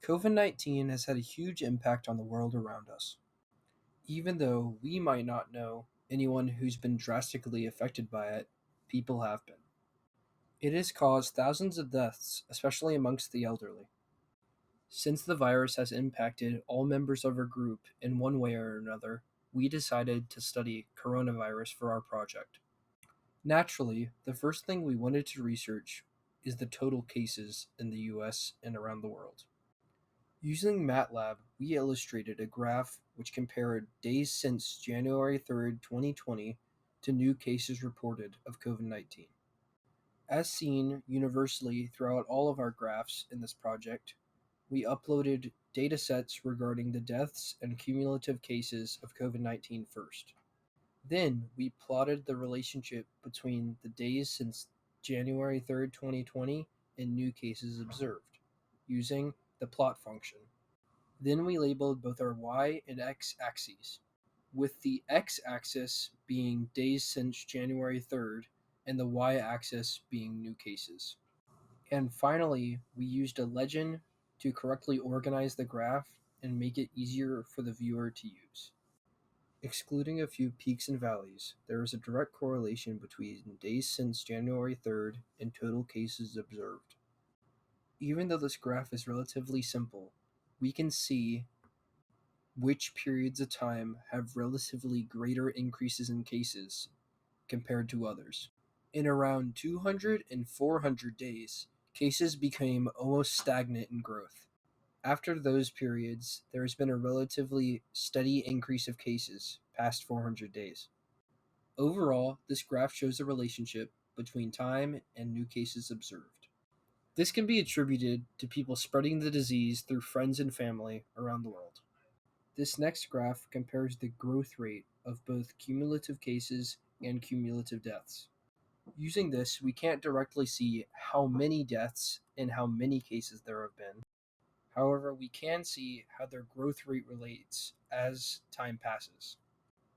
COVID-19 has had a huge impact on the world around us. Even though we might not know anyone who's been drastically affected by it, people have been. It has caused thousands of deaths, especially amongst the elderly. Since the virus has impacted all members of our group in one way or another, we decided to study coronavirus for our project. Naturally, the first thing we wanted to research is the total cases in the US and around the world. Using MATLAB, we illustrated a graph which compared days since January 3rd, 2020 to new cases reported of COVID-19. As seen universally throughout all of our graphs in this project, we uploaded datasets regarding the deaths and cumulative cases of COVID-19 first. Then we plotted the relationship between the days since January 3rd, 2020 and new cases observed, using the plot function. Then we labeled both our y and x axes, with the x-axis being days since January 3rd and the y-axis being new cases. And finally, we used a legend to correctly organize the graph and make it easier for the viewer to use. Excluding a few peaks and valleys, there is a direct correlation between days since January 3rd and total cases observed. Even though this graph is relatively simple, we can see which periods of time have relatively greater increases in cases compared to others. In around 200 and 400 days, cases became almost stagnant in growth. After those periods, there has been a relatively steady increase of cases past 400 days. Overall, this graph shows a relationship between time and new cases observed. This can be attributed to people spreading the disease through friends and family around the world. This next graph compares the growth rate of both cumulative cases and cumulative deaths. Using this, we can't directly see how many deaths and how many cases there have been. However, we can see how their growth rate relates as time passes.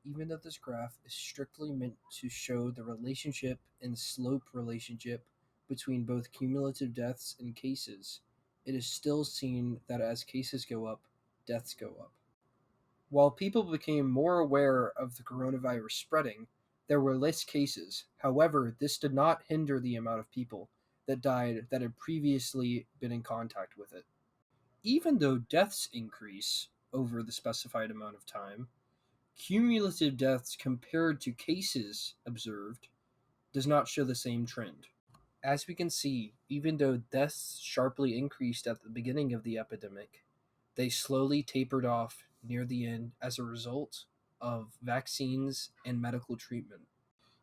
Even though this graph is strictly meant to show the relationship and slope relationship between both cumulative deaths and cases, it is still seen that as cases go up, deaths go up. While people became more aware of the coronavirus spreading, there were less cases. However, this did not hinder the amount of people that died that had previously been in contact with it. Even though deaths increase over the specified amount of time, cumulative deaths compared to cases observed does not show the same trend. As we can see, even though deaths sharply increased at the beginning of the epidemic, they slowly tapered off near the end as a result of vaccines and medical treatment.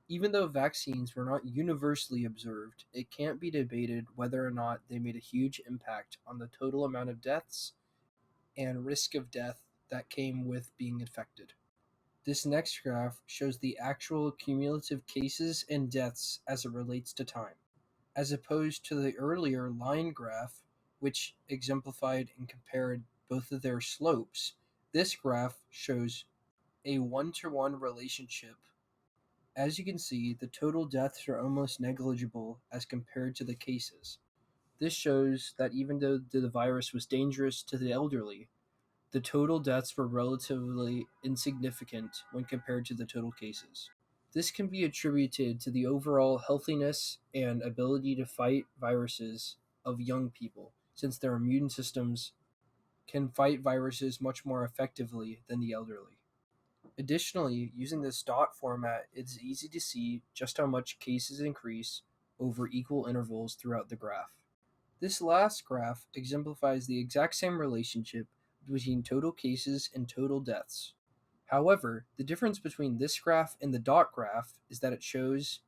Even though vaccines were not universally observed, it can't be debated whether or not they made a huge impact on the total amount of deaths and risk of death that came with being infected. This next graph shows the actual cumulative cases and deaths as it relates to time, as opposed to the earlier line graph, which exemplified and compared both of their slopes. This graph shows a one-to-one relationship. As you can see, the total deaths are almost negligible as compared to the cases. This shows that even though the virus was dangerous to the elderly, the total deaths were relatively insignificant when compared to the total cases. This can be attributed to the overall healthiness and ability to fight viruses of young people, since their immune systems can fight viruses much more effectively than the elderly. Additionally, using this dot format, it's easy to see just how much cases increase over equal intervals throughout the graph. This last graph exemplifies the exact same relationship between total cases and total deaths. However, the difference between this graph and the dot graph is that it shows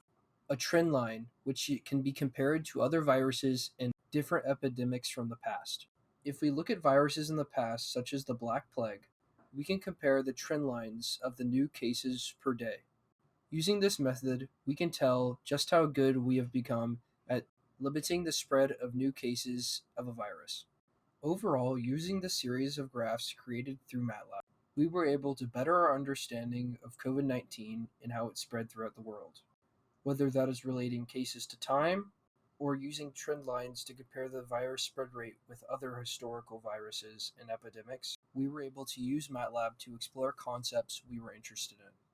a trend line which can be compared to other viruses and different epidemics from the past. If we look at viruses in the past, such as the Black Plague, we can compare the trend lines of the new cases per day. Using this method, we can tell just how good we have become at limiting the spread of new cases of a virus. Overall, using the series of graphs created through MATLAB, we were able to better our understanding of COVID-19 and how it spread throughout the world, whether that is relating cases to time or using trend lines to compare the virus spread rate with other historical viruses and epidemics, we were able to use MATLAB to explore concepts we were interested in.